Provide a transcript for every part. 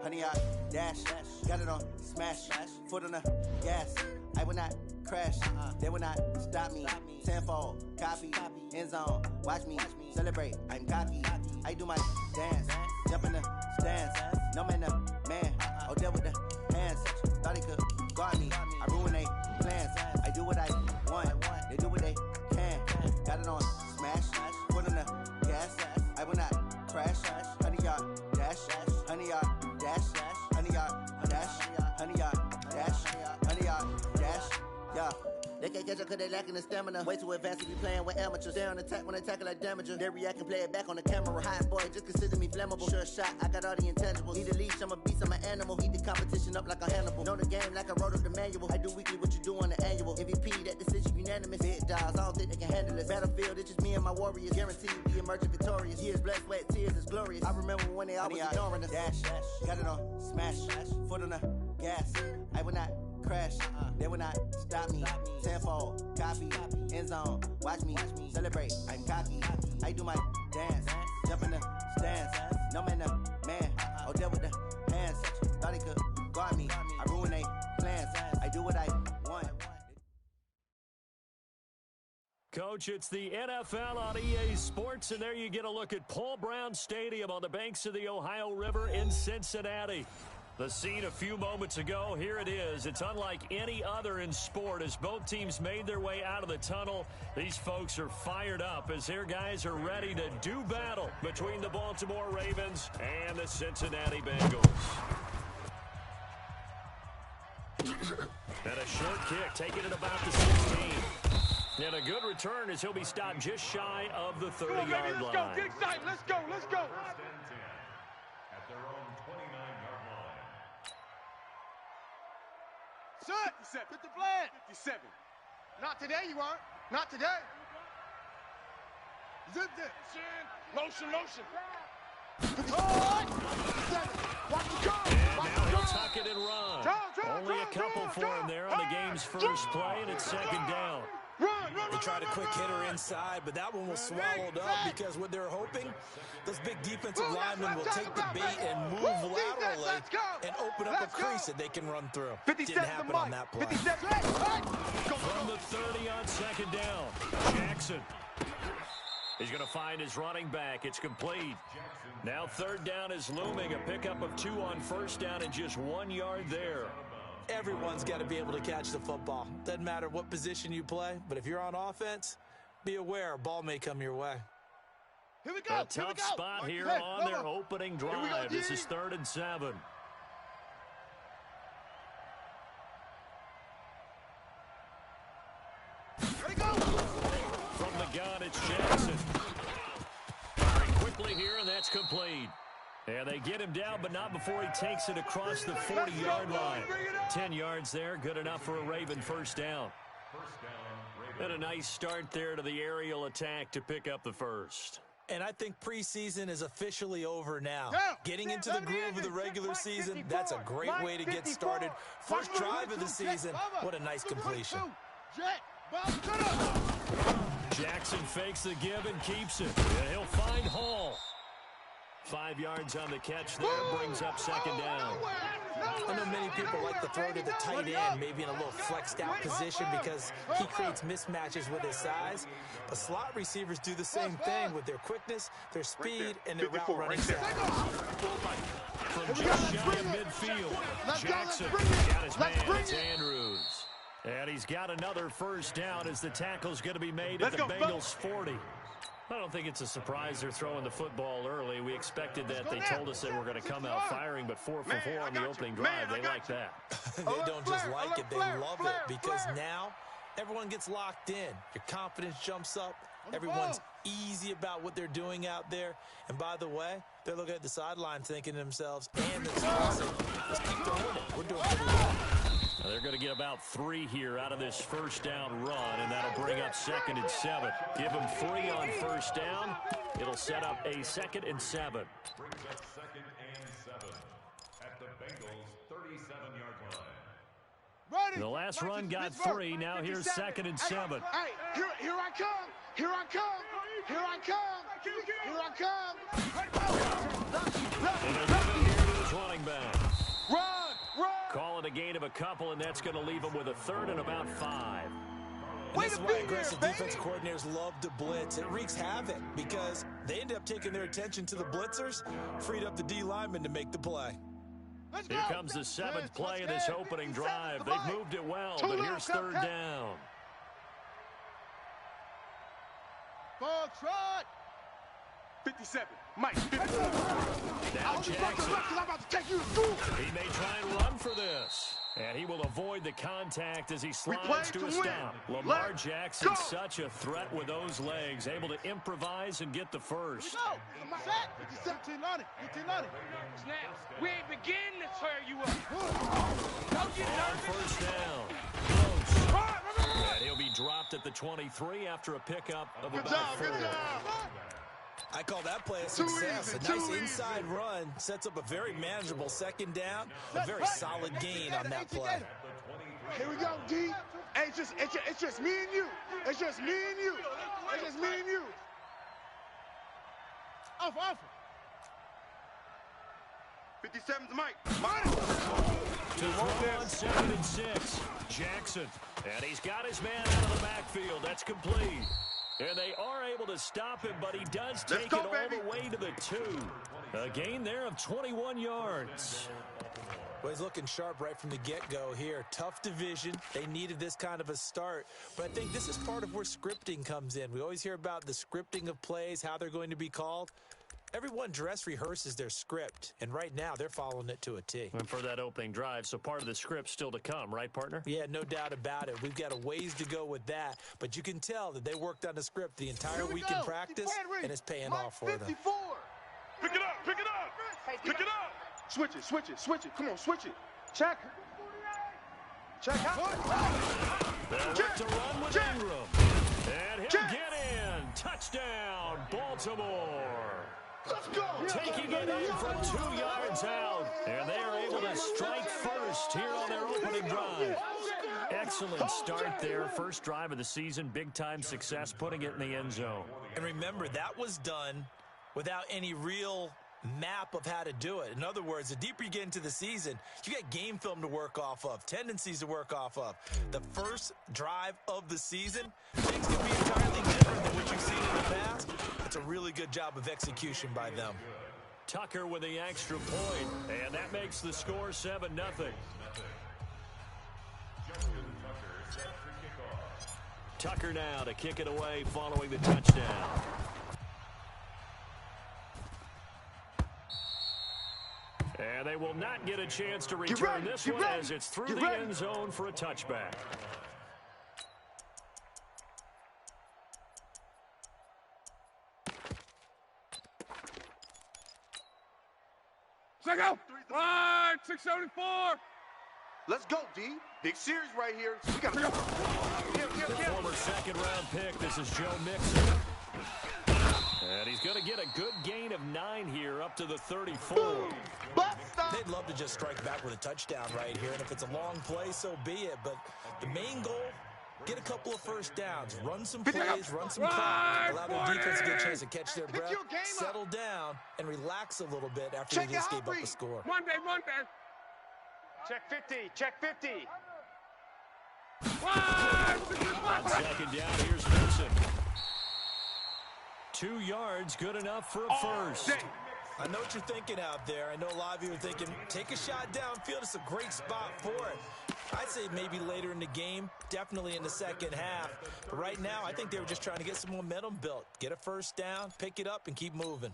100-yard dash. Got it on smash. Foot on the gas. I will not crash. They will not stop me. Tenfold, copy, end zone. Watch me celebrate. I'm cocky. I do my dance. Jump in the stands. No man, the man. Oh, deal with the hands. Thought he could guard me. I ruin they plans. I do what I want. They do what they can. Got it on smash. Foot on the gas. I will not crash. 100-yard dash. 100-yard dash. 100-yard dash. 100-yard dash. 100-yard dash. Yeah. They can't catch up cause they lacking the stamina. Way too advanced to be playing with amateurs. They on attack when they tackle like damager. They react and play it back on the camera. Hot boy, just consider me flammable. Sure shot, I got all the intangibles. Need a leash, I'm a beast, I'm an animal. Heat the competition up like a Hannibal. Know the game like I wrote up the manual. I do weekly what you do on the annual. MVP, that decision unanimous. Big dogs, I don't think they can handle it. Battlefield, it's just me and my warriors. Guaranteed to be emerging victorious. Years, blood, sweat, tears, it's glorious. I remember when they always ignoring us. Dash, got it on smash. Foot on the gas. I will not crash. They will not stop me. Tenfold, copy, end zone. Watch me celebrate. I'm cocky. I do my dance. Jump in the stands. No man, the man. Oh, deal with the hands. Thought he could guard me. I ruin they plans. I do what I want. Coach, it's the NFL on EA Sports, and there you get a look at Paul Brown Stadium on the banks of the Ohio River in Cincinnati. The scene a few moments ago, here it is. It's unlike any other in sport as both teams made their way out of the tunnel. These folks are fired up as their guys are ready to do battle between the Baltimore Ravens and the Cincinnati Bengals. And a short kick, taking it about the 16. And a good return as he'll be stopped just shy of the 30-yard line. Let's go, get excited, let's go. Set. 57. Hit the flag. 57. Not today, you aren't. Not today. Zip it. Motion. Watch the go. And now he'll tuck it and run. Only a couple for him there on the game's first play, and it's second down. They tried a quick hitter inside, but that one was swallowed up because what they're hoping, those big defensive linemen will take the bait and move laterally and open up a crease that they can run through. Didn't happen on that play. From the 30 on second down, Jackson. He's going to find his running back. It's complete. Now third down is looming. A pickup of 2 on first down and just 1 yard there. Everyone's got to be able to catch the football. Doesn't matter what position you play, but if you're on offense, be aware a ball may come your way. Here we go. A tough spot here on their opening drive. This is 3rd and 7. From the gun, it's Jackson. Very quickly here, and that's complete. And they get him down, but not before he takes it across the 40-yard line. 10 yards there, good enough for a Raven first down. And a nice start there to the aerial attack to pick up the first. And I think preseason is officially over now. Getting into the groove of the regular season, that's a great way to get started. First drive of the season, what a nice completion. Jackson fakes the give and keeps it. And he'll find Hall. 5 yards on the catch there, brings up second down. I know many people like to throw to the tight end, maybe in a little flexed out position because he creates mismatches with his size. But slot receivers do the same thing with their quickness, their speed, and their route running style. From just shy of midfield, Jackson got his man, it's Andrews. And he's got another first down as the tackle's going to be made at the Bengals 40. I don't think it's a surprise they're throwing the football early. We expected that. They told us they were going to come out firing, but 4 for 4 on the opening drive. They like that. They don't just like it, they love it, because now everyone gets locked in. Your confidence jumps up. Everyone's easy about what they're doing out there. And by the way, they're looking at the sideline thinking to themselves, and themselves, let's keep doing it. We're doing pretty well. Now they're going to get about 3 here out of this first down run, and that'll bring up 2nd and 7. Give them 3 on first down. It'll set up a 2nd and 7. Brings up 2nd and 7 at the Bengals' 37-yard line. The last run got 3. Now here's 2nd and 7. Hey, here I come. Here I come. Here I come. Here I come. And they're giving it here to his running back. gain of a couple, and that's going to leave them with a third and about 5. And this is why aggressive defensive coordinators love to blitz. It wreaks havoc because they end up taking their attention to the blitzers, freed up the D lineman to make the play. Here comes the 7th play of this opening drive. They've moved it well, but here's third down. Ball trot. 57. Mike. 57. Now Jackson. I'm about to take you to school. He may try and run for this. And he will avoid the contact as he slides to a stop. Lamar Jackson, such a threat with those legs, able to improvise and get the first. Go. Set. 17 on it. 18 on it. Snap. We ain't beginning to tear you up. Don't get nervous. First down. Close. And he'll be dropped at the 23 after a pickup of about 4. Good job. I call that play a success. A nice inside run sets up a very manageable second down. A very solid gain on that play. Here we go, D. Hey, it's just me and you. It's just me and you. It's just me and you. Off. 57's Mike. To throw on 2nd and 6. Jackson. And he's got his man out of the backfield. That's complete. And they are able to stop him, but he does take it all the way to the 2. A gain there of 21 yards. Well, he's looking sharp right from the get-go here. Tough division. They needed this kind of a start. But I think this is part of where scripting comes in. We always hear about the scripting of plays, how they're going to be called. Everyone dress rehearses their script, and right now they're following it to a T. And for that opening drive, so part of the script still to come, right, partner? Yeah, no doubt about it. We've got a ways to go with that, but you can tell that they worked on the script the entire week in practice, and it's paying off for them. 54. Pick it up. Pick it up. Switch it. Come on, switch it. Check out. They'll look to run with Ingram. And he'll get in. Touchdown, Baltimore. Let's go. Taking it in from 2 yards out. And they are able to strike first here on their opening drive. Excellent start there. First drive of the season. Big-time success, putting it in the end zone. And remember, that was done without any real map of how to do it. In other words, the deeper you get into the season, you got game film to work off of, tendencies to work off of. The first drive of the season, things can be entirely different than what you've seen in the past. It's a really good job of execution by them. Tucker with the extra point, and that makes the score 7-0. Tucker now to kick it away following the touchdown. And they will not get a chance to return this one as it's through the end zone for a touchback. Let's go. 674. Let's go, D. Big series right here. We got to go. The former second-round pick, this is Joe Mixon. And he's going to get a good gain of 9 here up to the 34. They'd love to just strike back with a touchdown right here, and if it's a long play, so be it. But the main goal, get a couple of first downs, run some plays, run some clock, allow their defense to get a chance to catch their breath, settle down, and relax a little bit after they just gave up a score. Monday. Check 50. Check 50. On second down, here's Mixon. 2 yards, good enough for a first. I know what you're thinking out there. I know a lot of you are thinking, take a shot downfield. It's a great spot for it. I'd say maybe later in the game, definitely in the second half. But right now, I think they were just trying to get some momentum built. Get a first down, pick it up, and keep moving.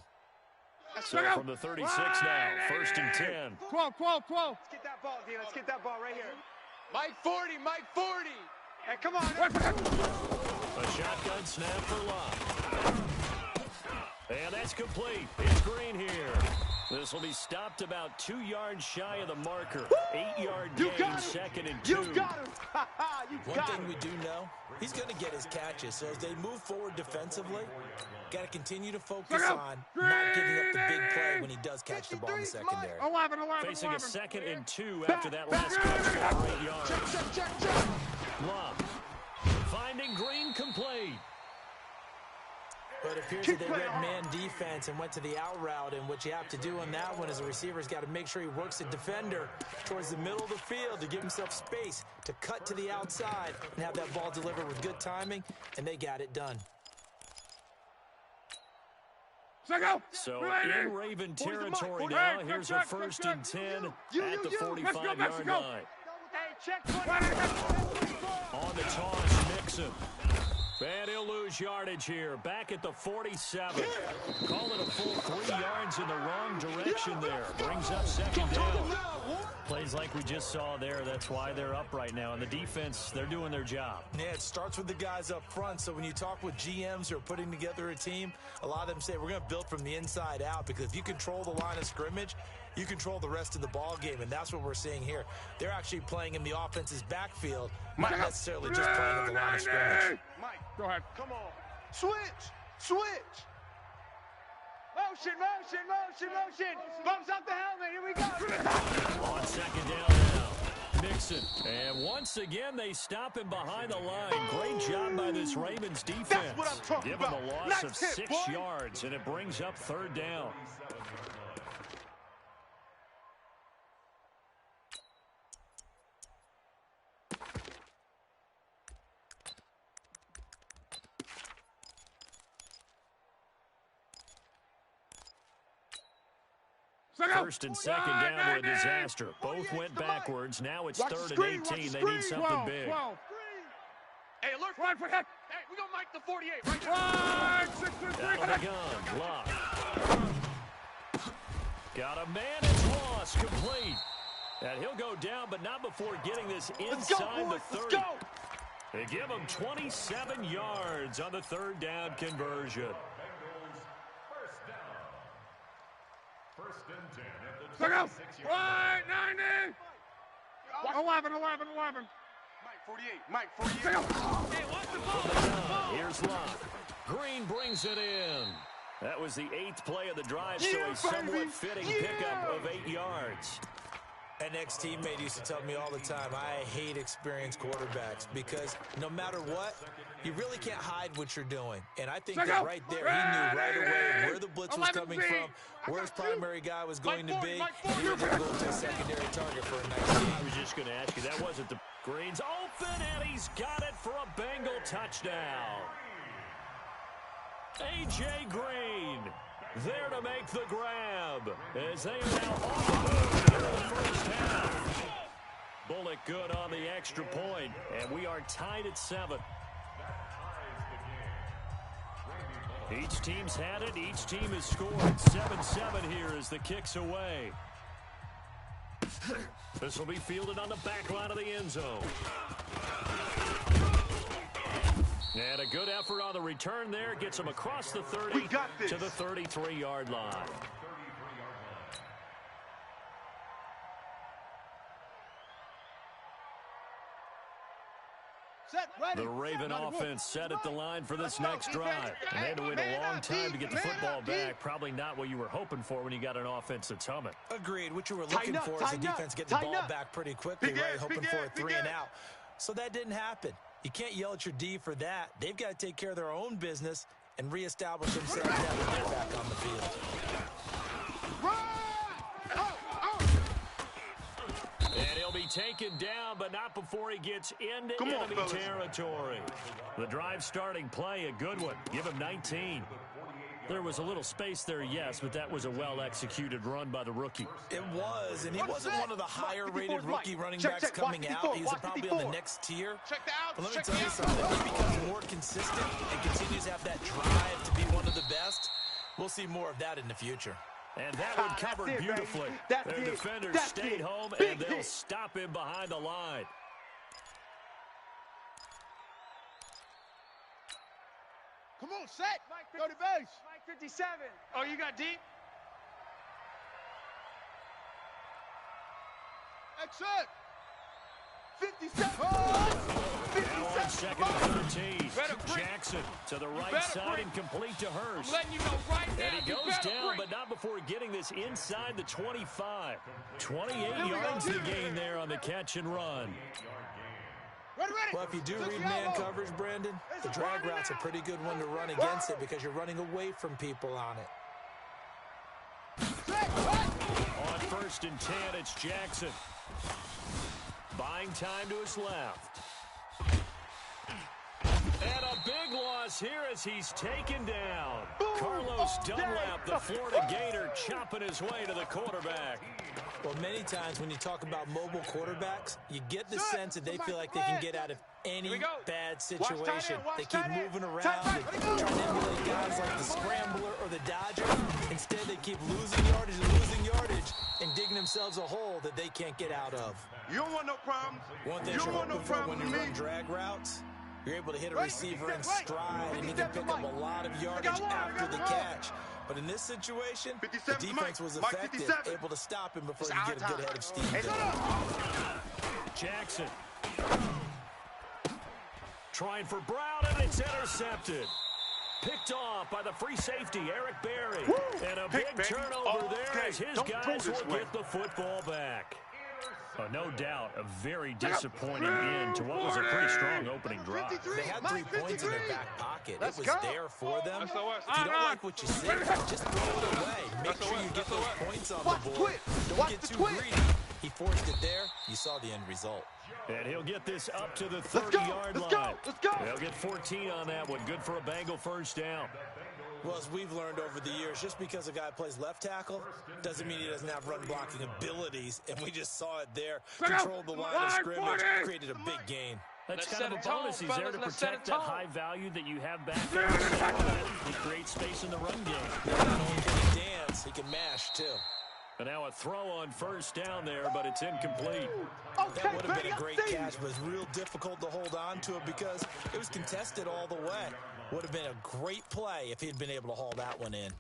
So from the 36 now, 1st and 10. 12. Let's get that ball, D. Let's get that ball right here. Mike 40. Hey, come on. A shotgun snap for Love. And that's complete. It's Green here. This will be stopped about 2 yards shy of the marker. 8-yard gain, 2nd and 2. You got him. One thing we do know, he's going to get his catches. So as they move forward defensively, got to continue to focus on not giving up the big play when he does catch the ball in the secondary. 11. Facing a 2nd and 2 after that last catch for 8 yards. Check. Love finding Green complete. But it appears that they read man defense and went to the out route, and what you have to do on that one is the receiver's got to make sure he works the defender towards the middle of the field to give himself space to cut to the outside and have that ball delivered with good timing, and they got it done. So in Raven territory now, here's a 1st and 10 at the 45-yard line. On the toss, Mixon. And he'll lose yardage here. Back at the 47. Call it a full 3 yards in the wrong direction there. Brings up 2nd down. Plays like we just saw there. That's why they're up right now. And the defense, they're doing their job. Yeah, it starts with the guys up front. So when you talk with GMs who are putting together a team, a lot of them say we're going to build from the inside out, because if you control the line of scrimmage, you control the rest of the ball game, and that's what we're seeing here. They're actually playing in the offense's backfield, not necessarily just playing in the line of scrimmage. Mike, go ahead. Come on. Switch. Motion. Bumps up the helmet. Here we go. On 2nd down now. Mixon. And once again, they stop him behind the line. Great job by this Ravens defense. That's what I'm talking Give him about. a loss Nice of hit, 6 boy. yards, and it brings up 3rd down. First and 2nd down were a disaster. Both went backwards. Now it's 3rd and 18. They need something big. Hey, alert. Run for heck. Hey, we're going to Mike the 48 right now. Out of the gun. Lock. Got a man. It's lost. Complete. And he'll go down, but not before getting this inside the 30. Let's go. They give him 27 yards on the 3rd down conversion. First and 10 at the 26-yard Right, 90. 11. Mike 48. Hey, watch the ball. Here's Locke. Green brings it in. That was the 8th play of the drive, so a somewhat fitting pickup of 8 yards. An ex-teammate used to tell me all the time, I hate experienced quarterbacks, because no matter what, you really can't hide what you're doing. And I think that right there, he knew right away where the blitz was coming from, where his primary guy was going to be, and he was going to go to a secondary target for a nice game. I was just going to ask you, that wasn't the Green's open, and he's got it for a Bengal touchdown. A.J. Green there to make the grab as they are now on the move in the first half. Bullock good on the extra point, and we are tied at 7. Each team's had it. Each team has scored. 7-7 here as the kick's away. This will be fielded on the back line of the end zone. And a good effort on the return there. Gets him across the 30 to the 33-yard line. The Raven offense set at the line for this next drive. And they had to wait a long time to get the football back. Probably not what you were hoping for when you got an offense that's humming. Agreed. What you were looking for is the defense get the ball back pretty quickly, right? Hoping for a 3 and out. So that didn't happen. You can't yell at your D for that. They've got to take care of their own business and reestablish themselves and have their back on the field. And he'll be taken down, but not before he gets into enemy territory. The drive starting play, a good one. Give him 19. There was a little space there, yes, but that was a well-executed run by the rookie. It was, and he wasn't one of the higher-rated rookie running backs coming out. He's probably on the next tier. But let me tell you something. He becomes more consistent and continues to have that drive to be one of the best. We'll see more of that in the future. And that one covered beautifully. Their defenders stayed home, and they'll stop him behind the line. Come on, set. Go to base. Mike 57. Oh, you got deep? Exit. 57. Now on 2nd and 13. Jackson to the right side and complete to Hurst. I'm letting you know right now. And he goes down, but not before getting this inside the 25. 28 yards to gain there on the catch and run. Well, if you do read man coverage, Brandon, the drag route's a pretty good one to run against it because you're running away from people on it. On 1st and 10, it's Jackson. Buying time to his left. And a big loss here as he's taken down. Carlos Dunlap, the Florida Gator, chopping his way to the quarterback. Well, many times when you talk about mobile quarterbacks, you get the sense that they feel like they can get out of any bad situation. They keep moving around and trying to emulate guys like the Scrambler or the Dodger. Instead, they keep losing yardage and digging themselves a hole that they can't get out of. You don't want no problems. One thing you're hoping for when you run drag routes, you're able to hit a receiver in stride and he can pick up a lot of yardage after the catch. But in this situation, the defense was effective, able to stop him before he get a good head of steam. Jackson. Trying for Brown, and it's intercepted. Picked off by the free safety, Eric Berry. And a big turnover there as his guys will get the football back. No doubt, a very disappointing end to what was a pretty strong opening drive. They had 3 points in their back pocket. It was there for them. If you don't like what you see, just throw it away. Make sure you get those points on the board. Don't get too greedy. He forced it there. You saw the end result. And he'll get this up to the 30-yard line. They'll get 14 on that one. Good for a Bengal first down. Well, as we've learned over the years, just because a guy plays left tackle doesn't mean he doesn't have run blocking abilities, and we just saw it there. Controlled the line of scrimmage, created a big gain. That's kind of a bonus. He's there to protect that high value that you have back there. He creates space in the run game. Not only can he dance, he can mash, too. And now a throw on first down there, but it's incomplete. That would have been a great catch, but it's real difficult to hold on to it because it was contested all the way. Would have been a great play if he had been able to haul that one in.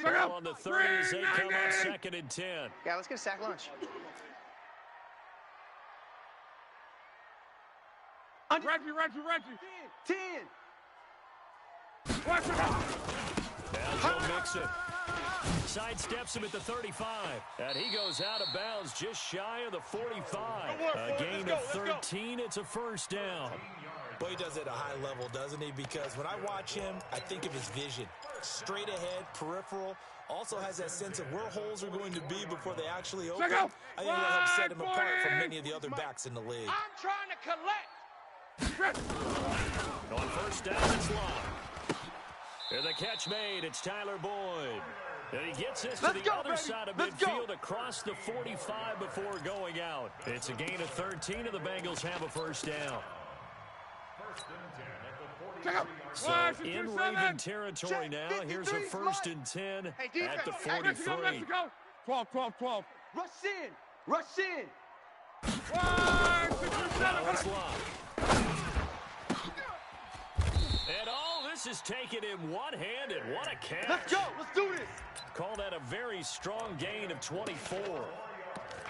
Ball on the 30 as they come up 2nd and 10. Yeah, let's get a sack lunch. Reggie. 10. Down to Mixon. Sidesteps him at the 35. And he goes out of bounds just shy of the 45. A gain of 13. It's a first down. Well, he does it at a high level, doesn't he? Because when I watch him, I think of his vision. Straight ahead, peripheral. Also has that sense of where holes are going to be before they actually open. I think that helps set him apart from many of the other backs in the league. I'm trying to collect. On first down, it's Locke. And the catch made, it's Tyler Boyd. And he gets this to the other side of midfield across the 45 before going out. It's a gain of 13, and the Bengals have a first down. So in Raven territory now, here's a 1st and 10 at the 43. 12. Rush in. Now it's Locke. And all this is taken in one-handed. What a catch. Let's go. Let's do this. Call that a very strong gain of 24.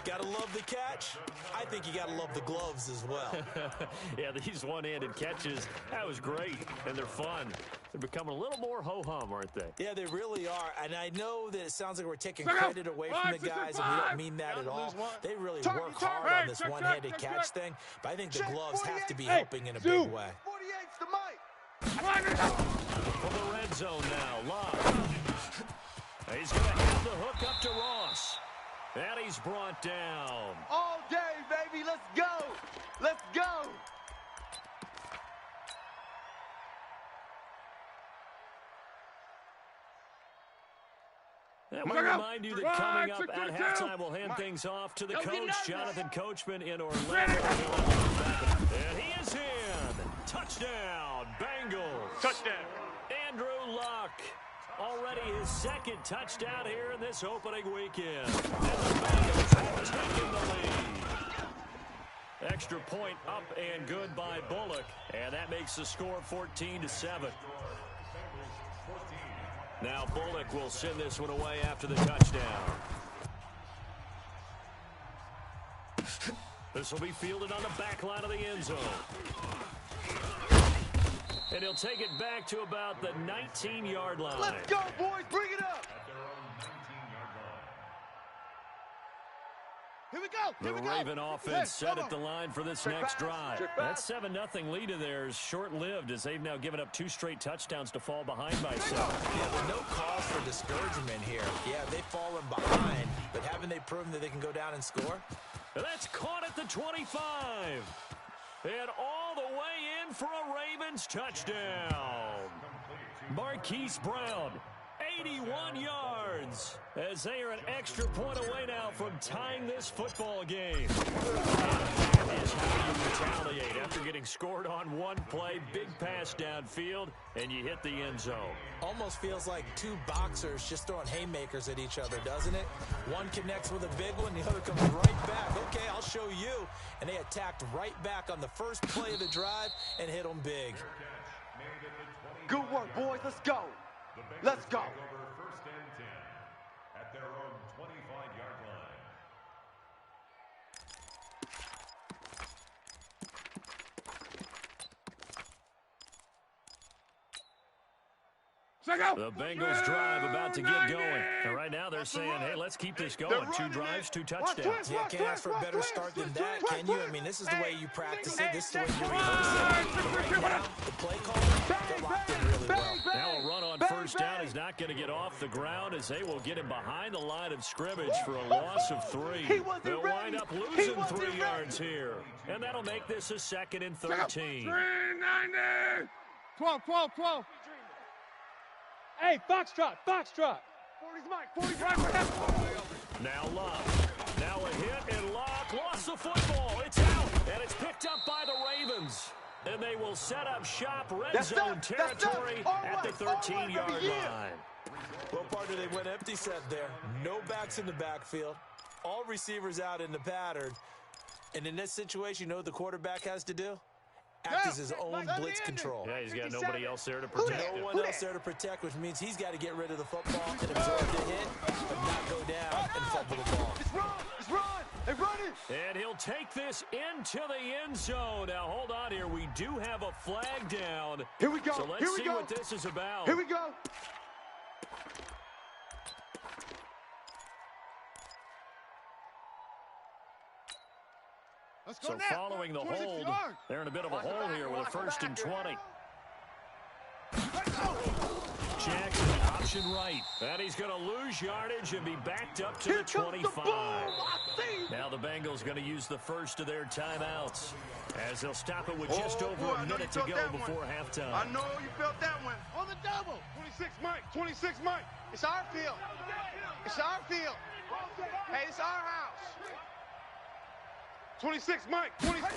Gotta love the catch. I think you gotta love the gloves as well. Yeah, these one-handed catches, that was great, and they're fun. They're becoming a little more ho-hum, aren't they? Yeah, they really are, and I know that it sounds like we're taking credit away from the guys, and we don't mean that at all. They really work hard on this one-handed catch thing, but I think the gloves have to be helping in a big way. 48's the mic. For the red zone now, Locke. He's going to have the hook up to Ross. And he's brought down. All day, baby. Let's go. Let's go. And we remind you that coming up at halftime, we'll hand things off to the coach, Jonathan Coachman in Orlando. And he is in. Touchdown, Bengals. Touchdown. Andrew Luck. Already his 2nd touchdown here in this opening weekend. And the Bengals have taken the lead. Extra point up and good by Bullock. And that makes the score 14-7. Now Bullock will send this one away after the touchdown. This will be fielded on the back line of the end zone. And he'll take it back to about the 19-yard line. Let's go, boys. Bring it up. At their own 19-yard line. Here we go. The Raven offense set at the line for this next drive. That 7-0 lead of theirs short-lived as they've now given up 2 straight touchdowns to fall behind by 7. Yeah, there's no cause for discouragement here. Yeah, they've fallen behind, but haven't they proven that they can go down and score? That's caught at the 25. And all the way in for a Ravens touchdown. Marquise Brown, 81 yards, as they are an extra point away now from tying this football game. And that is how you retaliate after getting scored on one play, big pass downfield, and you hit the end zone. Almost feels like 2 boxers just throwing haymakers at each other, doesn't it? One connects with a big one, the other comes right back. Okay, I'll show you. And they attacked right back on the first play of the drive and hit them big. Good work, boys. Let's go. Let's go. Over 1st and 10 at their own 25-yard line. The Bengals drive about to get going. And right now they're saying, hey, let's keep this going. 2 drives, 2 touchdowns. Yeah, can't ask for a better start than that, can you? I mean, this is the way you practice it. This is the way you rehearse it. Right now, the play call, they're locked in really well. Now a run on first down is not going to get off the ground as they will get him behind the line of scrimmage for a loss of 3. They'll wind up losing 3 yards here. And that'll make this a 2nd and 13. 390. 12. Hey, Foxtrot. 40's Mike. 40's right for him. Now Locke. Now a hit, and Locke lost the football. It's out, and it's picked up by the Ravens. And they will set up shop red zone territory at the 13-yard line. Well, partner, they went empty set there. No backs in the backfield. All receivers out in the pattern. And in this situation, you know what the quarterback has to do? Act as his own blitz control. Yeah, he's got nobody else there to protect him. No one else there to protect, which means he's got to get rid of the football and absorb the hit, but not go down and fumble the ball. It's run. They run it. And he'll take this into the end zone. Now, hold on here. We do have a flag down. Here we go. So let's see what this is about. Here we go. So following the hold, they're in a bit of a hole here with a 1st and 20. Jackson, option right. And he's going to lose yardage and be backed up to the 25. Now the Bengals going to use the first of their timeouts as they'll stop it with just over a minute to go before halftime. I know you felt that one. On the double. 26 Mike. It's our field. It's our field. Hey, it's our house. 26 Mike. 26.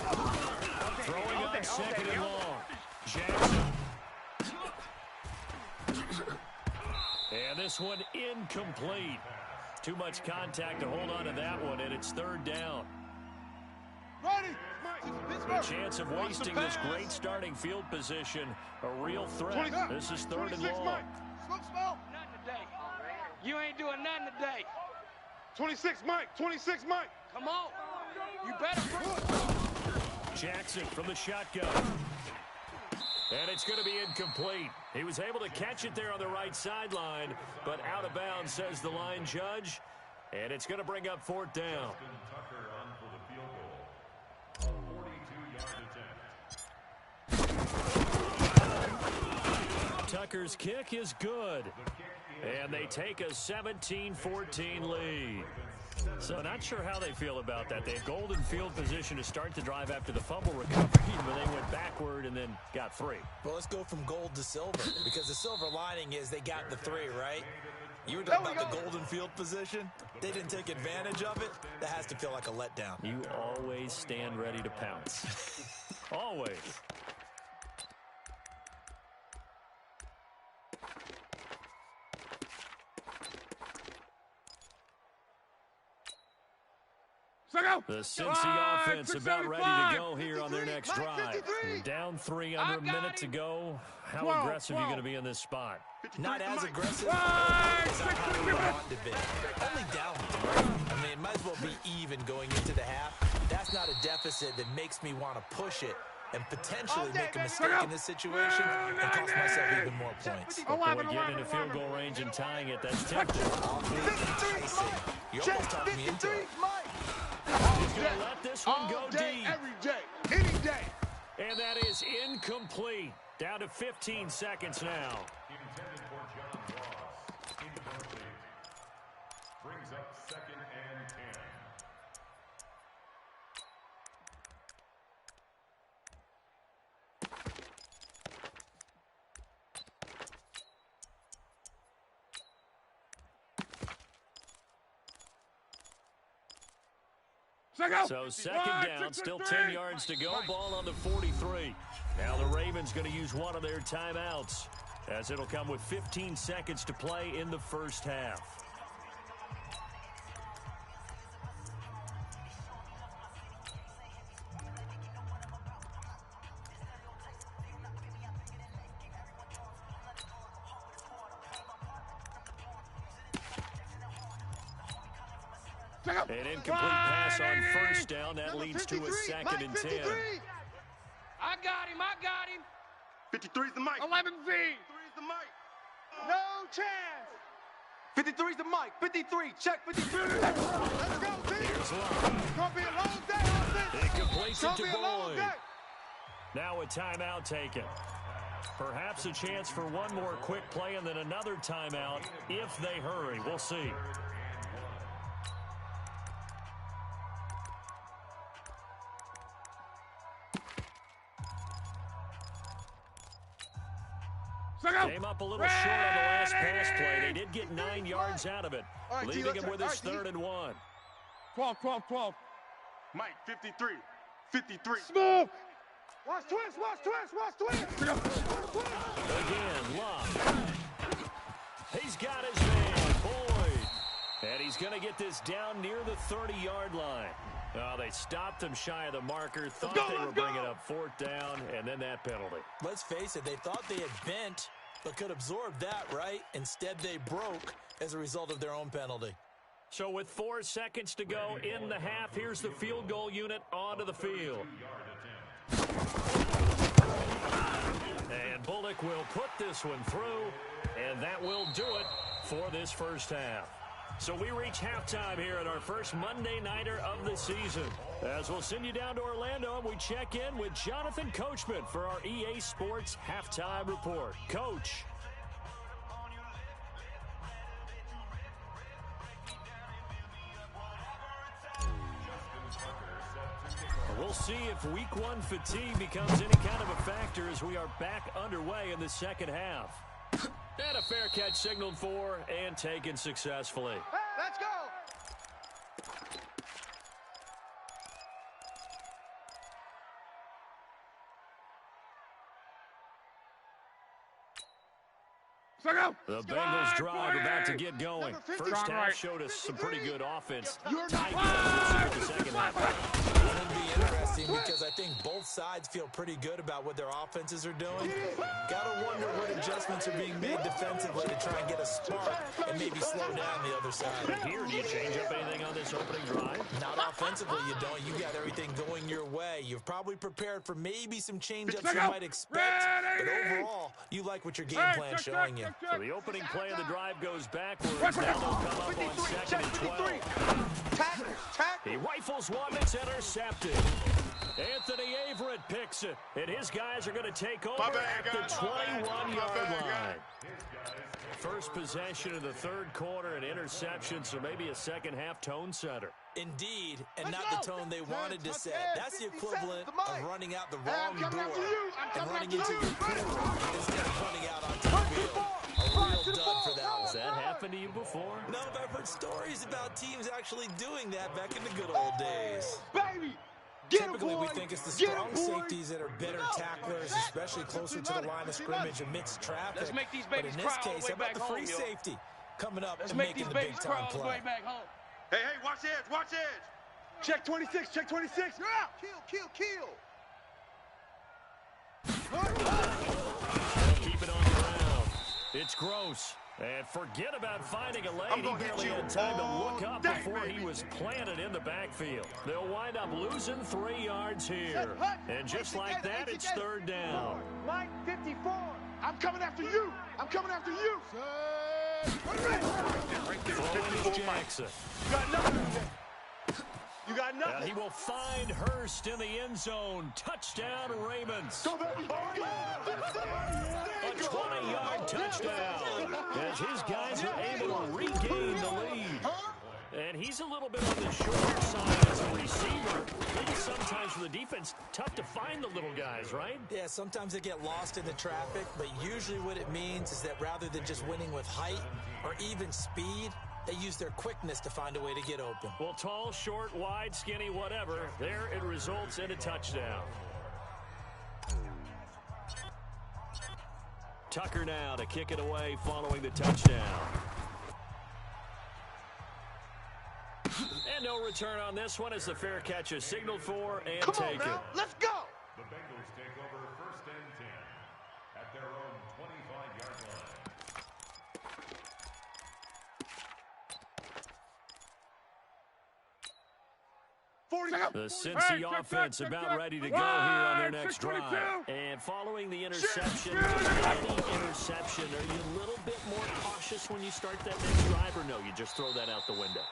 Throwing on 2nd and long. Jackson. And this one incomplete. Too much contact to hold on to that one, and it's 3rd down. A chance of wasting this great starting field position. A real threat. This is 3rd and long. Nothing today. You ain't doing nothing today. 26 Mike. Come on. You better bring Jackson from the shotgun. And it's going to be incomplete. He was able to catch it there on the right sideline, but out of bounds, says the line judge. And it's going to bring up 4th down. Tucker on for the field goal. 42 yard attempt. Tucker's kick is good. And they take a 17-14 lead. So not sure how they feel about that. They had golden field position to start the drive after the fumble recovery, but they went backward and then got 3. Well, let's go from gold to silver, because the silver lining is they got the 3, right? You were talking about the golden field position. They didn't take advantage of it. That has to feel like a letdown. You always stand ready to pounce. Always. The Cincy offense about ready to go here on their next drive. Down 3 under a minute to go. How aggressive are you going to be in this spot? Not as aggressive as I probably want to be. Only down 3. I mean, it might as well be even going into the half. That's not a deficit that makes me want to push it. and potentially make a mistake in this situation and cost myself even more points. Boy, getting into field goal range and tying it, that's tempting. Enticing. You almost talked me into it. He's going to let this one go deep. Every day, any day. And that is incomplete. Down to 15 seconds now. Intended for John Ross. Incomplete. Brings up 2nd and 10. So second down, still 10 yards to go. Ball on the 43. Now the Ravens going to use one of their timeouts, as it'll come with 15 seconds to play in the first half. An incomplete pass on first down. That leads to a 2nd and 10. I got him. 53's the mic. 11 V. 53's the mic. No chance. 53's the mic. 53. Check 53. Let's go, team. Here's Love. It's going to be a long day on this. It completes it to It's gonna be a long Boyd. day. Now a timeout taken. Perhaps a chance for one more quick play and then another timeout if they hurry. We'll see. Came up a little short on the last pass play. They did get 9 yards out of it, leaving him with his 3rd and 1. 12. Mike, 53. 53. Smooth. Watch twist. Again, Love. He's got his man, Boyd. And he's going to get this down near the 30-yard line. Oh, they stopped him shy of the marker, thought they were bringing up 4th down, and then that penalty. Let's face it, they thought they had bent, but could absorb that, right? Instead, they broke as a result of their own penalty. So with 4 seconds to go in the half, here's the field goal unit onto the field. And Bullock will put this one through, and that will do it for this first half. So we reach halftime here at our first Monday Nighter of the season. As we'll send you down to Orlando, and we check in with Jonathan Coachman for our EA Sports Halftime Report. Coach. We'll see if Week 1 fatigue becomes any kind of a factor as we are back underway in the second half. And a fair catch signaled for and taken successfully. Let's go. The Bengals drive about to get going. First half showed us some pretty good offense. Tight with the second half. It's going to be interesting because I think both sides feel pretty good about what their offenses are doing. Got to wonder what adjustments are being made defensively to try and get a spark and maybe slow down the other side. Here, do you change up anything on this opening drive? Not offensively, you don't. You got everything going your way. You've probably prepared for maybe some change-ups you might expect, but overall, you like what your game plan's showing you. So the opening play of the drive goes backwards. Now they'll come up on 2nd and 12. He rifles one that's intercepted. Anthony Averett picks it, and his guys are going to take over at the 21-yard line. First possession of the third quarter, an interception, so maybe a second-half tone setter. Indeed, and not the tone they wanted to set. That's the equivalent of running out the wrong door and running into your pool instead of running out onto the field. A real dud for that one. Has that happened to you before? No, but I've heard stories about teams actually doing that back in the good old days. Baby. Typically, we think it's the strong safeties that are better tacklers, especially closer to the line of scrimmage amidst traffic. Let's make these But babies in this cry all case, the how way about the back free home, yo. safety coming up Let's and make making these the babies cry big-time all the play? way back home. Hey, watch edge, watch edge. Check 26, check 26. Kill. Keep it on the ground. It's Gross. And forget about finding a lane. He barely had time to look up before he was planted in the backfield. They'll wind up losing 3 yards here. And just like that, it's 3rd down. Mike, 54. I'm coming after you. I'm coming after you. Throwing is Jackson. You got nothing. You got nothing. And he will find Hurst in the end zone. Touchdown, Ravens. A 20-yard touchdown as his guys are able to regain the lead. And he's a little bit on the shorter side as a receiver. Maybe sometimes for the defense, tough to find the little guys, right? Yeah, sometimes they get lost in the traffic, but usually what it means is that rather than just winning with height or even speed, they use their quickness to find a way to get open. Well, tall, short, wide, skinny, whatever. There it results in a touchdown. Tucker now to kick it away following the touchdown. And no return on this one as the fair catch is signaled for and taken. Let's go. The Bengals take over 1st and 10 at their own 25-yard line. The Cincy offense about ready to go here on their next drive. And following the interception, are you a little bit more cautious when you start that next drive, or no, you just throw that out the window?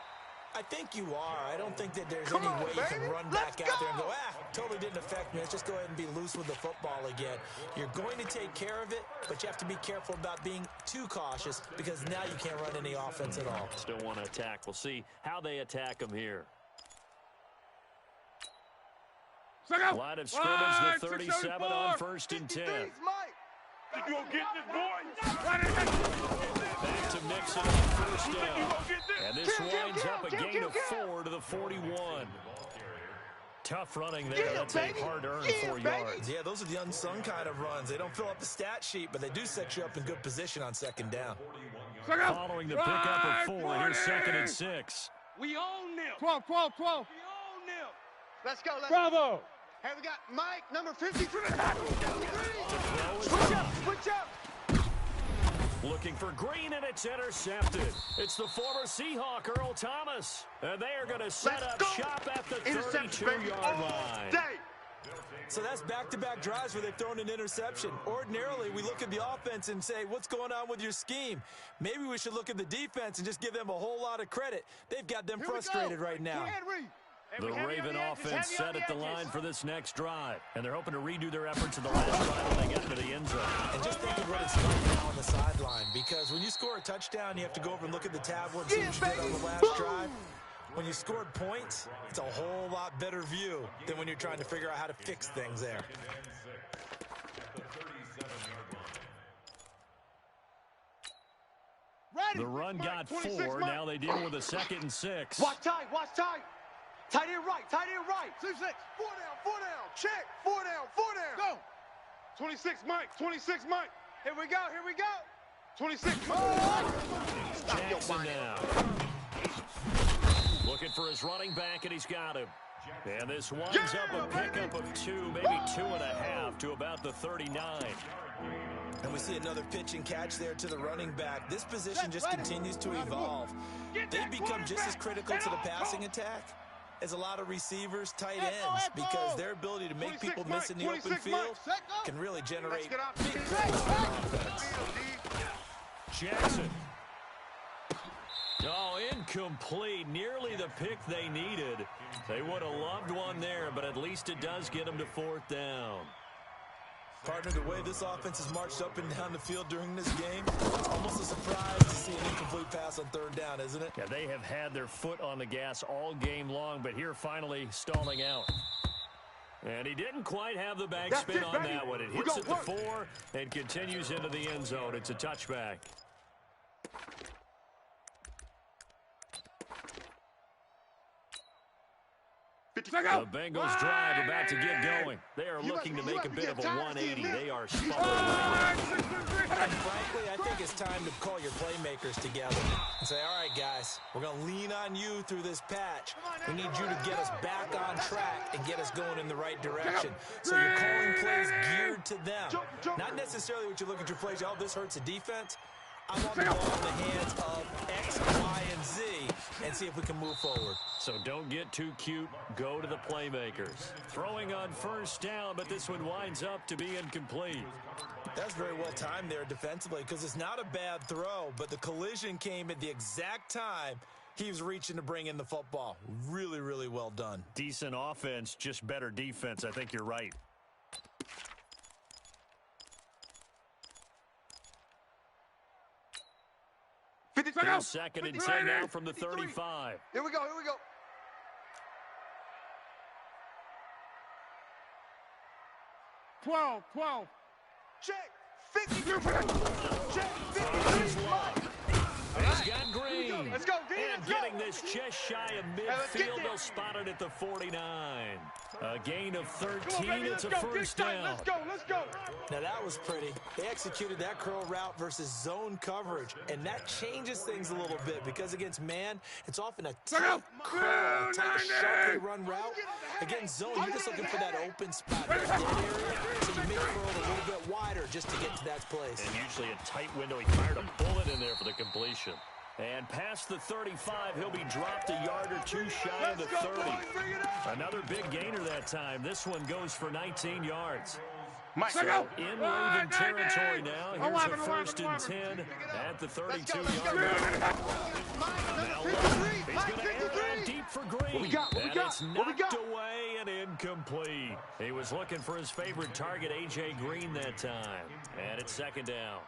I think you are. I don't think that there's any way you can run back out there and go, totally didn't affect me. Let's just go ahead and be loose with the football again. You're going to take care of it, but you have to be careful about being too cautious because now you can't run any offense at all. Still want to attack. We'll see how they attack them here. Line of scrimmage, the 37 on 1st and 10. You gonna get this, boy? Back to Mixon on 1st down. And this winds up a gain of 4 to the 41. Tough running there. That's a hard-earned 4 yards. Yeah, those are the unsung kind of runs. They don't fill up the stat sheet, but they do set you up in good position on 2nd down. Following the pickup of 4, here's 2nd and 6. We own them. 12. We own them. Let's go. Bravo. Hey, we got Mike, number 53. Switch up. Looking for Green, and it's intercepted. It's the former Seahawk, Earl Thomas. And they are going to set up shop at the 32-yard line. So that's back-to-back drives where they've thrown an interception. Ordinarily, we look at the offense and say, what's going on with your scheme? Maybe we should look at the defense and just give them a whole lot of credit. They've got them frustrated right now. The Raven offense set at the line for this next drive. And they're hoping to redo their efforts in the last drive when they get into the end zone. And just think of what it's like now on the sideline. Because when you score a touchdown, you have to go over and look at the tablet and see what you did on the last drive. When you scored points, it's a whole lot better view than when you're trying to figure out how to fix things there. The run got 4. Now they deal with a 2nd and 6. Watch tight. Tight end right. 6. 4 down. Check. 4 down. Go. 26, Mike. Here we go. 26, Jackson now. Looking for his running back, and he's got him. And this winds up a pickup of 2, maybe 2.5 to about the 39. And we see another pitch and catch there to the running back. This position just continues to evolve. They become just as critical to the passing attack as a lot of receivers, tight ends, because their ability to make people miss in the open field can really generate big plays for offense. Jackson. Oh, incomplete. Nearly the pick they needed. They would have loved one there, but at least it does get them to 4th down. Partner, the way this offense has marched up and down the field during this game, it's almost a surprise to see an incomplete pass on 3rd down, isn't it? Yeah, they have had their foot on the gas all game long, but here finally stalling out. And he didn't quite have the backspin on that one. It hits at the 4 and continues into the end zone. It's a touchback. The Bengals drive about to get going. They are looking to make a bit of a 180. They are sputtering right now. And frankly, I think it's time to call your playmakers together and say, all right, guys, we're going to lean on you through this patch. We need you to get us back on track and get us going in the right direction. So you're calling plays geared to them. Not necessarily what you look at your plays, oh, this hurts the defense. I want the ball in the hands of X, Y, and Z and see if we can move forward. So don't get too cute. Go to the playmakers. Throwing on first down, but this one winds up to be incomplete. That's very well timed there defensively because it's not a bad throw, but the collision came at the exact time he was reaching to bring in the football. Really, really well done. Decent offense, just better defense. I think you're right. Second and 10 now from the 35. Here we go, here we go. Check. 53. Check. 53. He's got Green. Let's go, D. And getting this just shy of midfield. They'll spot it at the 49. A gain of 13. It's a first down. Let's go, let's go. Now that was pretty. They executed that curl route versus zone coverage, and that changes things a little bit because against man, it's often a tight curl, tight, sharply run route. Against zone, you're just looking for that open spot, that dead area, so you make the curl a little bit wider just to get to that place. And usually a tight window. He fired a bullet in there for the completion. And past the 35, he'll be dropped a yard or two shy of the 30. Another big gainer that time. This one goes for 19 yards. So in Raven territory now. Here's a first and 10 at the 32-yard line. Now he's going to air it out deep for Green. And it's knocked away and incomplete. He was looking for his favorite target, A.J. Green, that time. And it's second down.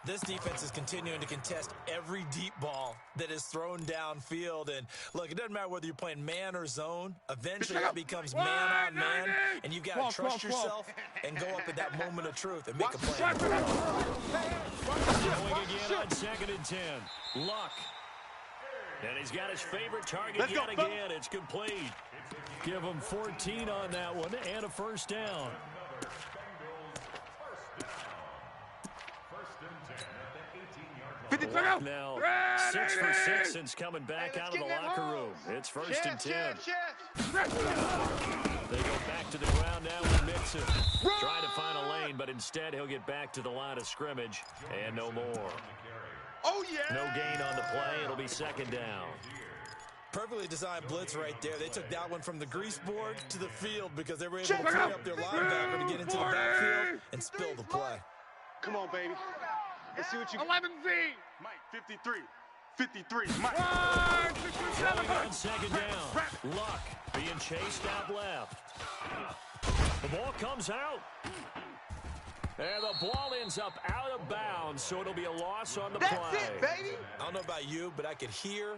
This defense is continuing to contest every deep ball that is thrown downfield. And, look, it doesn't matter whether you're playing man or zone. Eventually, it becomes man on man, and you've got to trust yourself and go up at that moment of truth and make a play. Going again on second and 10. Luck. And he's got his favorite target yet again. It's complete. Give him 14 on that one and a first down. Now, 6 for 6 since coming back out of the locker room. It's first and 10. They go back to the ground now with Mixon. Trying to find a lane, but instead he'll get back to the line of scrimmage and no more. Oh, yeah. No gain on the play. It'll be second down. Perfectly designed blitz right there. They took that one from the grease board to the field because they were able to free up their linebacker to get into the backfield and spill the play. Come on, baby. Let's see what you 11Z. Mike, 53. 53. Mike. On second down. Luck being chased out left. The ball comes out. And the ball ends up out of bounds, so it'll be a loss on the play. That's it, baby. I don't know about you, but I could hear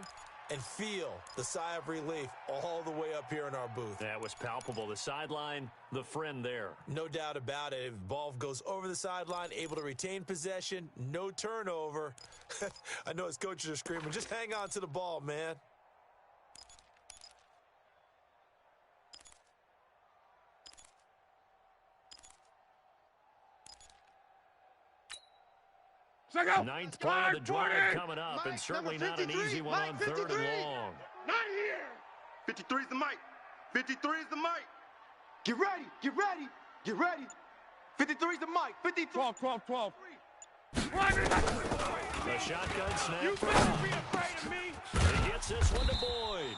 and feel the sigh of relief all the way up here in our booth. That was palpable. The sideline, the friend there. No doubt about it. If the ball goes over the sideline, able to retain possession, no turnover. I know his coaches are screaming, just hang on to the ball, man. Ninth play of the drive coming up, and certainly not an easy one on third and long. Not here. 53 is the mic. 53 is the mic. Get ready. Get ready. Get ready. 53 is the mic. 53. 12. The shotgun snap. You better be afraid of me. He gets this one to Boyd.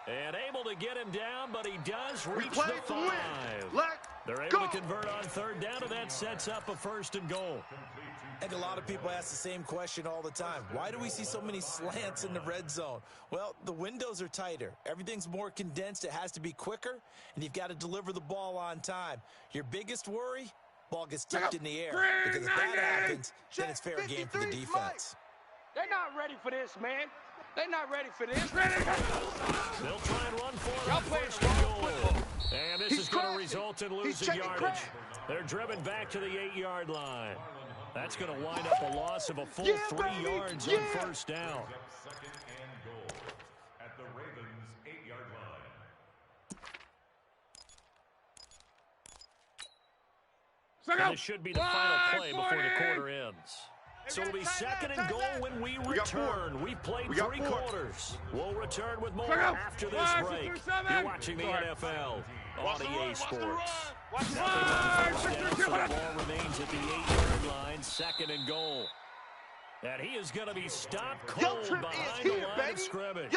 And able to get him down, but he does reach the 5. They're able to convert on third down, and that sets up a first and goal. I think a lot of people ask the same question all the time. Why do we see so many slants in the red zone? Well, the windows are tighter. Everything's more condensed. It has to be quicker, and you've got to deliver the ball on time. Your biggest worry, ball gets tipped in the air. Because if that happens, then it's fair game for the defense. They're not ready for this, man. They're not ready for this. They'll try and run for it on first and goal. And this is going to result in losing yardage. They're driven back to the 8-yard line. That's going to wind up a loss of a full 3 yards on first down. Second and goal at the Ravens' 8-yard line. And this should be the final play before the quarter ends. So it'll be second and goal when we return. We've played 3 quarters. We'll return with more after this break. You're watching the NFL on EA Sports. Nothing on first down, so the ball remains at the 8-yard line, second and goal. And he is going to be stopped cold behind the line of scrimmage.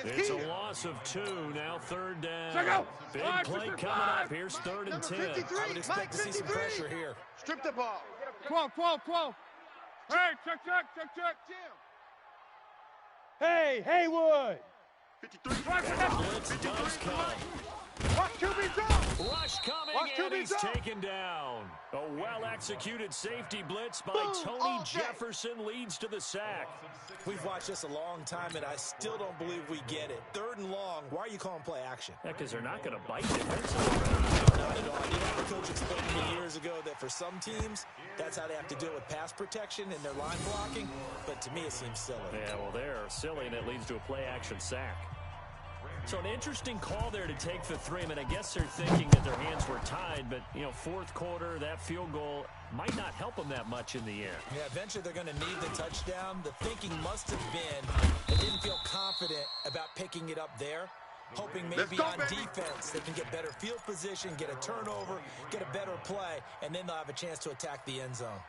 It's a loss of 2, now 3rd down. Big play coming up. Here's 3rd and 10. I would expect to see some pressure here. Strip the ball. 12. Hey, check. Hey, Haywood. 53. Blitz does come. Watch QB drop. Rush coming, and he's taken down. A well-executed safety blitz by Tony Jefferson leads to the sack. We've watched this a long time, and I still don't believe we get it. 3rd and long, why are you calling play action? Yeah, because they're not going to bite defensively. Not at all. I did have a coach explain to me years ago that for some teams, that's how they have to deal with pass protection and their line blocking, but to me it seems silly. Yeah, well, they're silly, and it leads to a play-action sack. So an interesting call there to take for 3. I mean, I guess they're thinking that their hands were tied, but, 4th quarter, that field goal might not help them that much in the end. Yeah, eventually they're going to need the touchdown. The thinking must have been they didn't feel confident about picking it up there, hoping maybe on defense they can get better field position, get a turnover, get a better play, and then they'll have a chance to attack the end zone.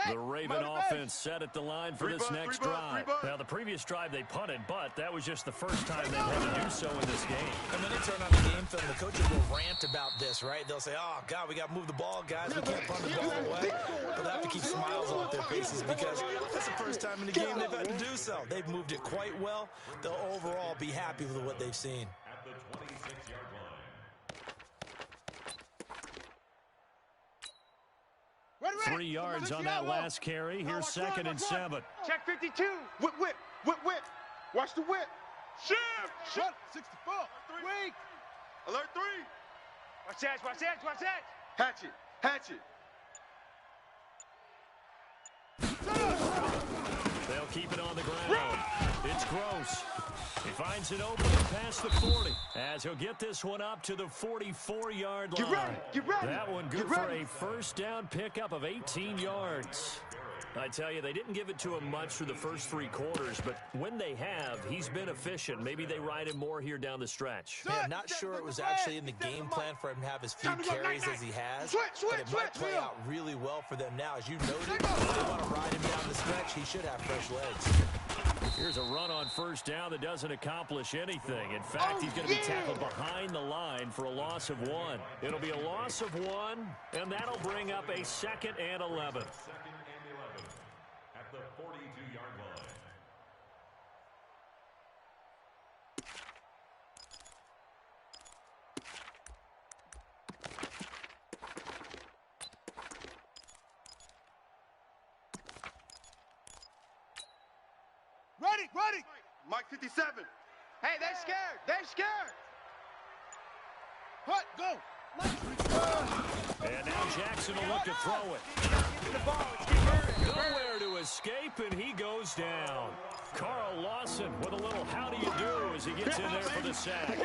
The Raven offense set at the line for this next drive. Now, the previous drive they punted, but that was just the first time they've had to do so in this game. And when they turn on the game film, the coaches will rant about this, right? They'll say, oh, God, we got to move the ball, guys. We can't punt the ball away. But they'll have to keep smiles off their faces because that's the first time in the game they've had to do so. They've moved it quite well. They'll overall be happy with what they've seen. At the 26-yard line. 3 yards on that last carry. Here's 2nd and 7. Check 52. Whip. Watch the whip. Shift. 64. Wait. Alert 3. Watch that. Hatchet. They'll keep it on the ground. It's Gross. He finds an opening past the 40 as he'll get this one up to the 44-yard line. Get ready. That one good for a first down pickup of 18 yards. I tell you, they didn't give it to him much through the first 3 quarters, but when they have, he's been efficient. Maybe they ride him more here down the stretch. Yeah, I'm not sure it was actually in the game plan for him to have as few carries as he has, but it might play out really well for them now. As you noted, if they want to ride him down the stretch, he should have fresh legs. Here's a run on first down that doesn't accomplish anything. In fact, he's going to be tackled behind the line for a loss of 1. It'll be a loss of 1, and that'll bring up a 2nd and 11. 2nd and 11 at the 42-yard line. Ready. Mike 57. Hey, they're scared. Hut, go. And now Jackson will look to throw it. Get the ball. Let's get moving. Nowhere to escape, and he goes down. Carl Lawson with a little how do you do as he gets in there for the sack.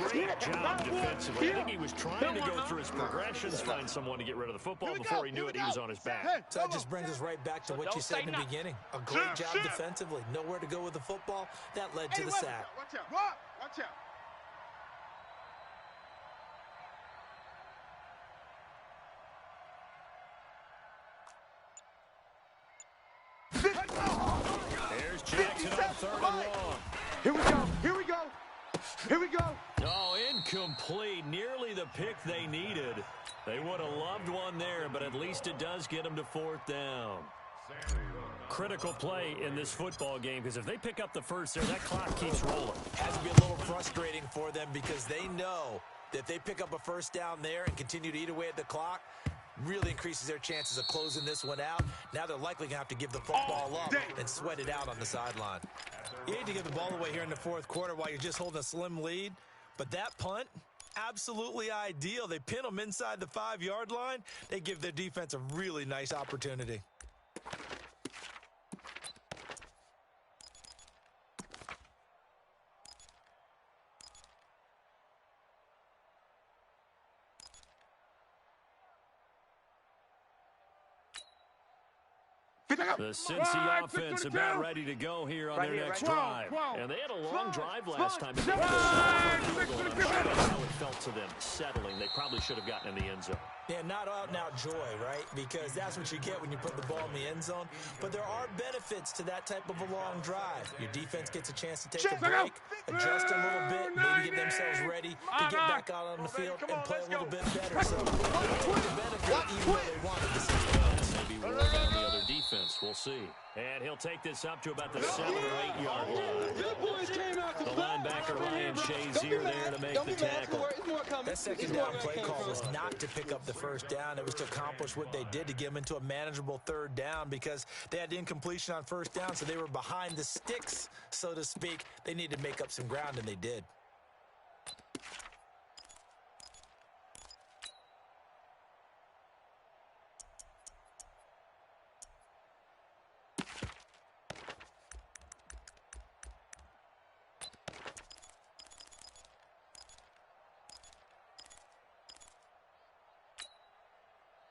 Great job defensively. I think he was trying to go through his progressions, find someone to get rid of the football. Before he knew it, he was on his back. So that just brings us right back to what you said in the beginning. A great job defensively. Nowhere to go with the football. That led to the sack. Watch out. There's Jackson on 3rd and long. Here we go. Oh, incomplete. Nearly the pick they needed. They would have loved one there, but at least it does get them to 4th down. Critical play in this football game, because if they pick up the first there, that clock keeps rolling. Has to be a little frustrating for them because they know that if they pick up a first down there and continue to eat away at the clock, really increases their chances of closing this one out. Now they're likely going to have to give the football up and sweat it out on the sideline. You hate to give the ball away here in the 4th quarter while you're just holding a slim lead, but that punt, absolutely ideal. They pin them inside the 5-yard line. They give their defense a really nice opportunity. The Cincy offense about ready to go here on their next drive. And they had a long drive last time. But they I'm sure that's how it felt to them, settling. They probably should have gotten in the end zone. Yeah, not out-and-out joy, right? Because that's what you get when you put the ball in the end zone. But there are benefits to that type of a long drive. Your defense gets a chance to take a break, adjust a little bit, maybe get themselves ready to get back out on the field and play a little bit better. So they'll take the benefit even though they wanted to see it. Maybe work on the other defense. We'll see. And he'll take this up to about the 7 or 8 yard line. The linebacker Ryan Shazier there to make the tackle. That second down play call was not to pick up the first down. It was to accomplish what they did to get them into a manageable third down because they had incompletion on first down, so they were behind the sticks, so to speak. They needed to make up some ground, and they did.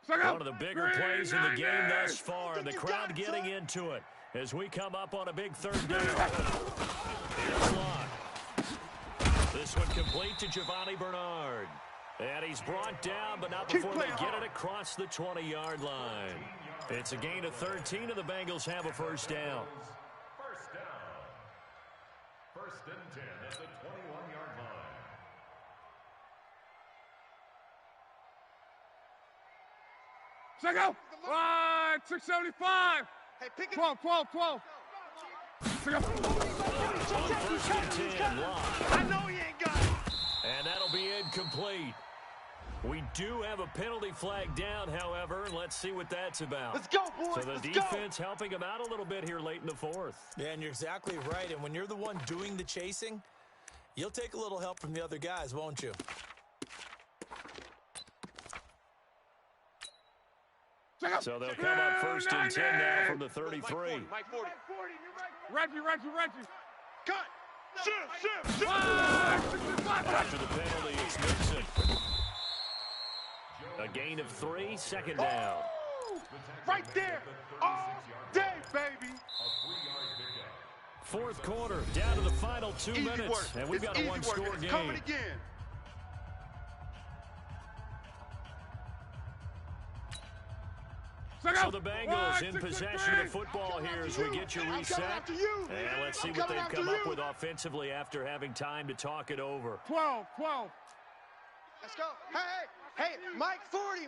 One of the bigger plays in the game thus far, and the crowd getting into it as we come up on a big third down. Here's Locke. This one complete to Giovanni Bernard. And he's brought down, but not before they get it across the 20-yard line. It's a gain of 13, and the Bengals have a first down. First down. First and 10 at the 21-yard line. Check out. 675. Hey, pick it 12. Check out. First and 10, Locke. I know he ain't got it. And that'll be incomplete. We do have a penalty flag down, however, and let's see what that's about. Let's go, boys. So the defense helping him out a little bit here late in the fourth. Yeah, and you're exactly right. And when you're the one doing the chasing, you'll take a little help from the other guys, won't you? So they'll come up first and 10 now from the 33. Mike 40. Reggie. Cut. Shift. After the penalty, it's Nixon. A gain of 3, second down. Right there. All day, baby. Fourth quarter, down to the final 2 minutes, and we've got a one-score game. Coming again. So the Bengals in possession of the football here as we get you reset. And let's see what they've come up with offensively after having time to talk it over. 12. Let's go. Hey, Mike 40.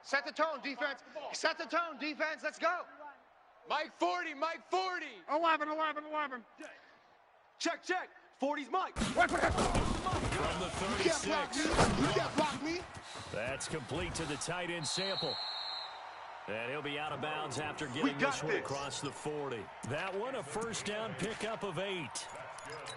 Set the tone, defense. Let's go. Mike 40. 11. Check. 40's Mike. From the 36. You can't block me. That's complete to the tight end Sample. And he'll be out of bounds after getting this one across the 40. That one, a first down pickup of 8.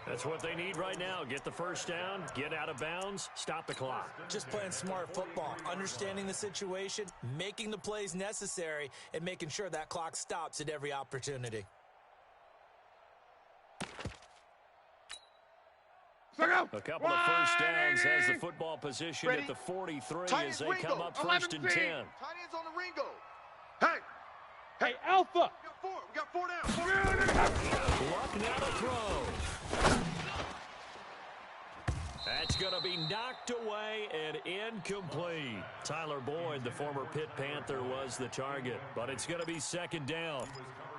That's what they need right now. Get the first down, get out of bounds, stop the clock. Just playing smart football, understanding the situation, making the plays necessary, and making sure that clock stops at every opportunity. A couple of first downs has the football position at the 43 as they come up first and 10. Tight ends on the Ringo. Hey, Alpha. We got 4 down. Luck now to throw. That's going to be knocked away and incomplete. Tyler Boyd, the former Pitt Panther, was the target, but it's going to be second down.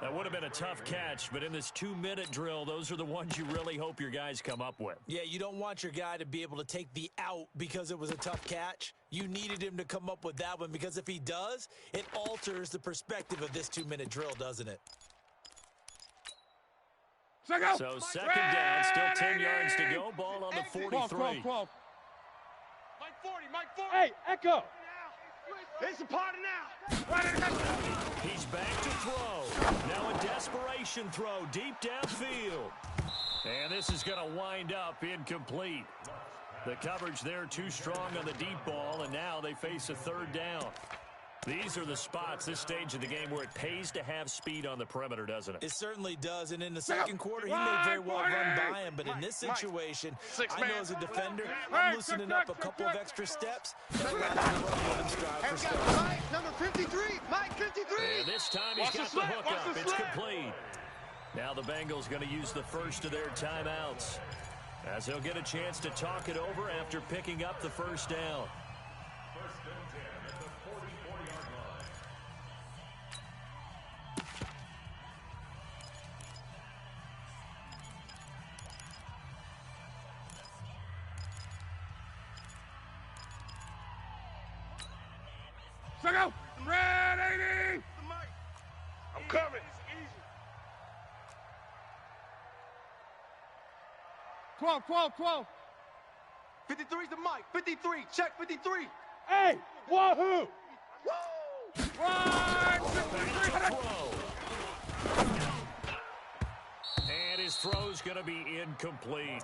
That would have been a tough catch, but in this 2-minute drill, those are the ones you really hope your guys come up with. Yeah, you don't want your guy to be able to take the out because it was a tough catch. You needed him to come up with that one because if he does, it alters the perspective of this 2-minute drill, doesn't it? So second down, still 10 yards to go. Ball on the 43. 12. Mike 40. Hey, Echo. It's a party now. He's back to throw. Now a desperation throw deep downfield. And this is going to wind up incomplete. The coverage there too strong on the deep ball, and now they face a third down. These are the spots, this stage of the game, where it pays to have speed on the perimeter, doesn't it? It certainly does, and in the second quarter, he may very well run by him, but in this situation, I know as a defender, I'm loosening up a couple of extra steps. That allows me to let him strive for space. Mike, number 53. Mike 53. And this time he's got the hook up. It's complete. Now the Bengals going to use the first of their timeouts. as he'll get a chance to talk it over after picking up the first down. First and 10 at the 44-yard line. Check out. Red 80. I'm coming. 12. 53's the mic. 53. Check 53. Hey, wahoo! One, 53. And his throw's going to be incomplete.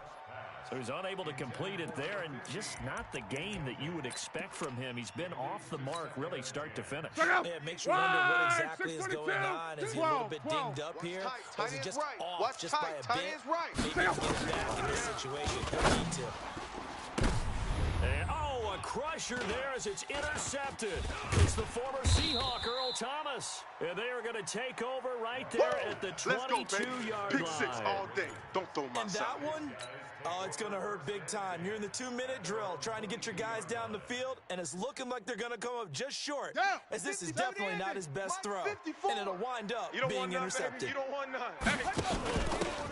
So he's unable to complete it there, and just not the game that you would expect from him. He's been off the mark really start to finish. Yeah, it makes you wonder what exactly is going on. Is he a little bit dinged up here? Or is he just off just by a bit? Maybe he can get back in this situation. He'll need to. And, a crusher there as it's intercepted. It's the former Seahawk, Earl Thomas. And they are going to take over right there at the 22-yard line. Pick 6 all day. Don't throw my And that one, it's going to hurt big time. You're in the 2-minute drill trying to get your guys down the field, and it's looking like they're going to come up just short, as this is definitely not his best throw. And it'll wind up being intercepted. You don't want none.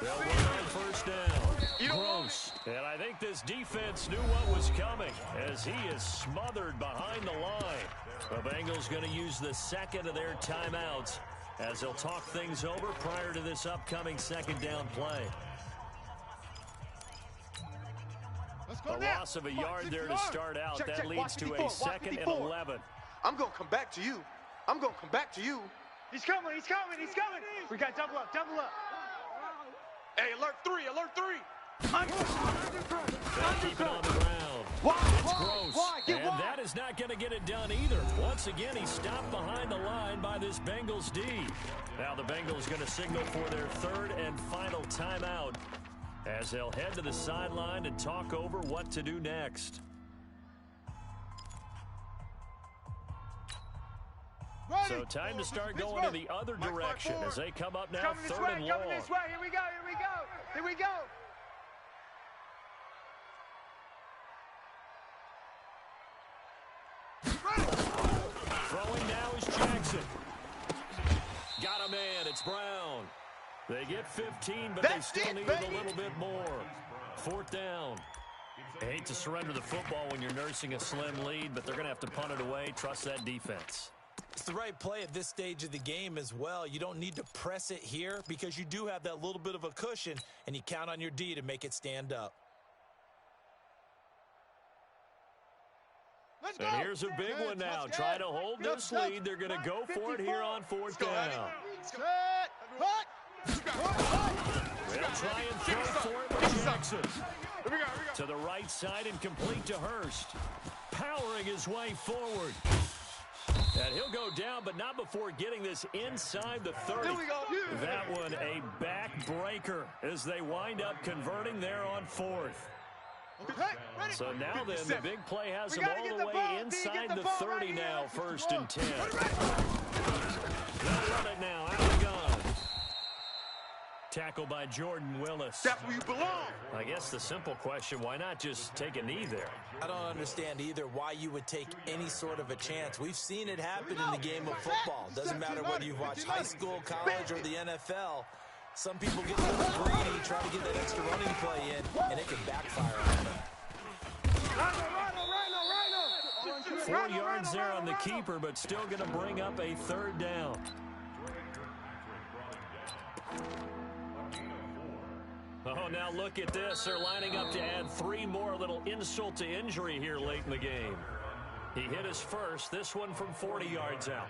They'll win on first down. Gross. And I think this defense knew what was coming as he is smothered behind the line. The Bengals going to use the second of their timeouts as they'll talk things over prior to this upcoming second down play. A loss of a yard there to start out. That leads to a second and 11. I'm going to come back to you. I'm going to come back to you. He's coming. We got double up. Hey, alert 3. Keep it on the ground. It's Gross. And that is not going to get it done either. Once again, he's stopped behind the line by this Bengals D. Now the Bengals going to signal for their third and final timeout as they'll head to the sideline and talk over what to do next. So time to start going in the other direction as they come up now third and long. Coming this way. Here we go. Throwing now is Jackson. Got a man. It's Brown. They get 15, but they still need a little bit more. Fourth down. I hate to surrender the football when you're nursing a slim lead, but they're going to have to punt it away. Trust that defense. It's the right play at this stage of the game as well. You don't need to press it here because you do have that little bit of a cushion, and you count on your D to make it stand up. And here's a big one now. Trying to hold this lead. They're going to go for it here on fourth down. They'll try and throw for it with Jackson. To the right side and complete to Hurst. Powering his way forward. And he'll go down, but not before getting this inside the 30. That one a backbreaker as they wind up converting there on fourth. So now then, the big play has them all the way inside the 30 now, first and 10. They'll run it now, out of the gun. Tackled by Jordan Willis. That's where you belong. I guess the simple question, why not just take a knee there? I don't understand either why you would take any sort of a chance. We've seen it happen in the game of football. Doesn't matter whether you've watched high school, college, or the NFL. Some people get a little greedy, try to get that extra running play in, and it can backfire on them. 4 yards there on the keeper, but still going to bring up a third down. Oh, now look at this. They're lining up to add 3 more. A little insult to injury here late in the game. He hit his first, this one from 40 yards out.